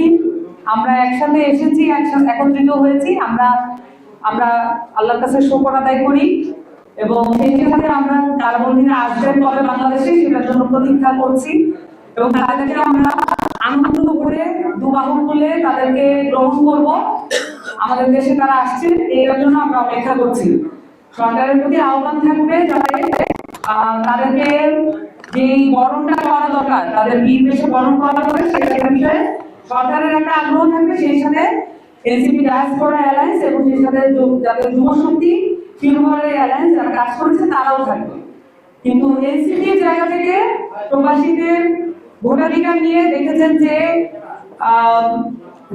দিন আমরা একসাথে এসেছি, একত্রিত হয়েছি। আমরা আমরা আল্লাহর কাছে শুকর আদায় করি এবং সেই সাথে আমরা কারাবন্দীরা আসবেন কবে বাংলাদেশে সেটার জন্য প্রতীক্ষা করছি এবং তাদেরকে আমরা আনন্দ করে দুবাহু খুলে তাদেরকে গ্রহণ করব। আমাদের দেশে তারা আসছে, এর জন্য আমরা অপেক্ষা করছি। সরকারের প্রতি আহ্বান থাকবে যাতে তাদেরকে যে বরণটা করা দরকার, তাদের বীর বেশে বরণ করা দরকার, সেটা বিষয়ে সরকারের একটা আগ্রহ থাকবে। সেই সাথে এনসিপি ডায়াসপোরা অ্যালায়েন্স এবং সেই সাথে যাদের যুবশক্তি ফিল্মোয়ারের অ্যালায়েন্স যারা কাজ করেছে তারাও থাকবে। কিন্তু এনসিপির জায়গা থেকে প্রবাসীদের ভোটাধিকার নিয়ে দেখেছেন যে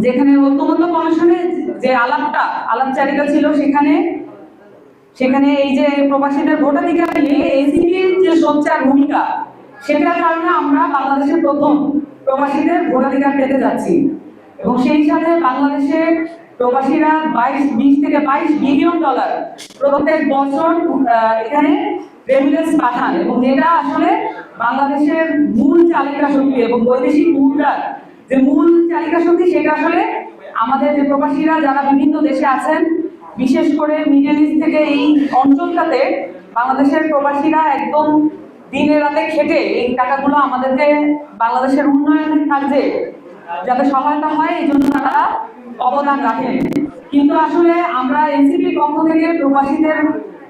যেখানে ঐক্যমত্য কমিশনে যে আলাপচারিতা ছিল, সেখানে এই যে প্রবাসীদের ভোটাধিকার নিয়ে এনসিপির যে সোচ্চার ভূমিকা, সেটার কারণে আমরা বাংলাদেশের প্রথম প্রবাসীদের ভোটাধিকার পেতে যাচ্ছি। এবং সেই সাথে বাংলাদেশের প্রবাসীরা 20 থেকে 22 বিলিয়ন ডলার প্রত্যেক বছর এখানে রেমিটেন্স পাঠান এবং যেটা আসলে বাংলাদেশের মূল চালিকা শক্তি এবং বৈদেশিক মুদ্রার যে মূল চালিকা শক্তি, সেটা আসলে আমাদের যে প্রবাসীরা যারা বিভিন্ন দেশে আছেন, বিশেষ করে মিডল ইস্ট থেকে এই অঞ্চলটাতে বাংলাদেশের প্রবাসীরা একদম দিনে রাতে খেটে এই টাকাগুলো আমাদেরকে বাংলাদেশের উন্নয়নের কাজে যাতে সহায়তা হয় এই জন্য তারা অবদান রাখেন। কিন্তু আসলে আমরা এনসিপির পক্ষ থেকে প্রবাসীদের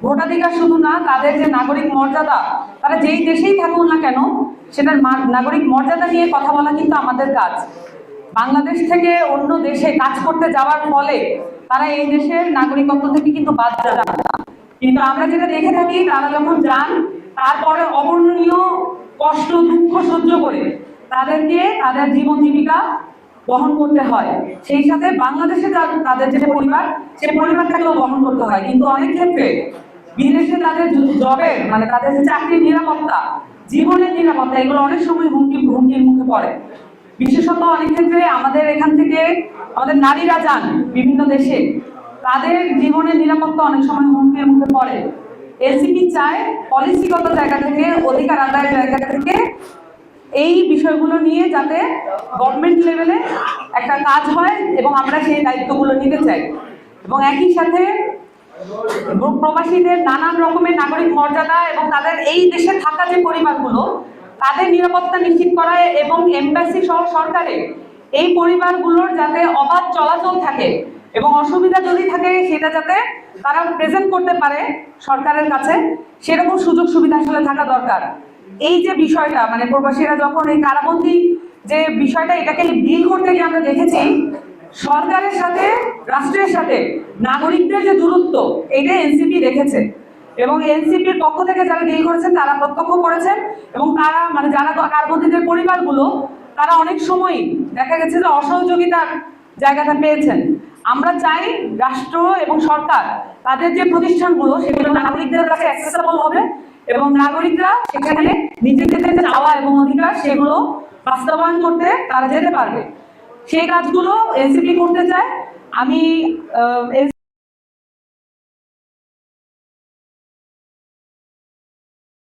ভোটাধিকার শুধু না, তাদের যে নাগরিক মর্যাদা, তারা যেই দেশেই থাকুন না কেন সেটার নাগরিক মর্যাদা নিয়ে কথা বলা কিন্তু আমাদের কাজ। বাংলাদেশ থেকে অন্য দেশে কাজ করতে যাওয়ার ফলে তারা এই দেশের নাগরিকত্ব থেকে কিন্তু বাদ যান না। কিন্তু আমরা যেটা দেখে থাকি, তারা যখন যান তারপরে অবর্ণনীয় কষ্ট দুঃখ সহ্য করে তাদেরকে তাদের জীবন জীবিকা বহন করতে হয়। সেই সাথে বাংলাদেশে তাদের যে পরিবার, সেই পরিবারটাকেও বহন করতে হয়। কিন্তু অনেক ক্ষেত্রে বিদেশে তাদের জবের মানে তাদের যে চাকরির নিরাপত্তা, জীবনের নিরাপত্তা, এগুলো অনেক সময় হুমকির মুখে পড়ে। বিশেষত অনেক ক্ষেত্রে আমাদের এখান থেকে আমাদের নারীরা যান বিভিন্ন দেশে, তাদের জীবনের নিরাপত্তা অনেক সময় হুমকির মুখে পড়ে। এনসিপি চায় পলিসিগত জায়গা থেকে, অধিকার আদায়ের জায়গা থেকে এই বিষয়গুলো নিয়ে যাতে গভর্নমেন্ট লেভেলে একটা কাজ হয় এবং আমরা সেই দায়িত্বগুলো নিতে চাই। এবং একই সাথে প্রবাসীদের নানান রকমের নাগরিক মর্যাদা এবং তাদের এই দেশে থাকা যে পরিবারগুলো, তাদের নিরাপত্তা নিশ্চিত করা এবং এমবাসি সহ সরকারের এই পরিবারগুলোর যাতে অবাধ চলাচল থাকে এবং অসুবিধা যদি থাকে সেটা যাতে তারা প্রেজেন্ট করতে পারে সরকারের কাছে, সেরকম সুযোগ সুবিধা আসলে থাকা দরকার। এই যে বিষয়টা মানে প্রবাসীরা যখন এই কারাবন্দী যে বিষয়টা, এটাকে ডিল করতে গিয়ে আমরা দেখেছি সরকারের সাথে রাষ্ট্রের সাথে নাগরিকদের যে দূরত্ব, এটা এনসিপি দেখেছে এবং এনসিপির পক্ষ থেকে যারা ডিল করেছেন তারা প্রত্যক্ষ করেছেন এবং তারা মানে যারা কারাবন্দীদের পরিবারগুলো, তারা অনেক সময় দেখা গেছে যে অসহযোগিতার জায়গাটা পেয়েছেন। আমরা চাই রাষ্ট্র এবং সরকার তাদের যে প্রতিষ্ঠানগুলো সেগুলো নাগরিকদের কাছে অ্যাক্সেসেবল হবে এবং নাগরিকরা সেখানে নিজেদের যে চাওয়া এবং অধিকার সেগুলো বাস্তবায়ন করতে তারা যেতে পারবে। সেই কাজগুলো এনসিপি করতে চায়। আমি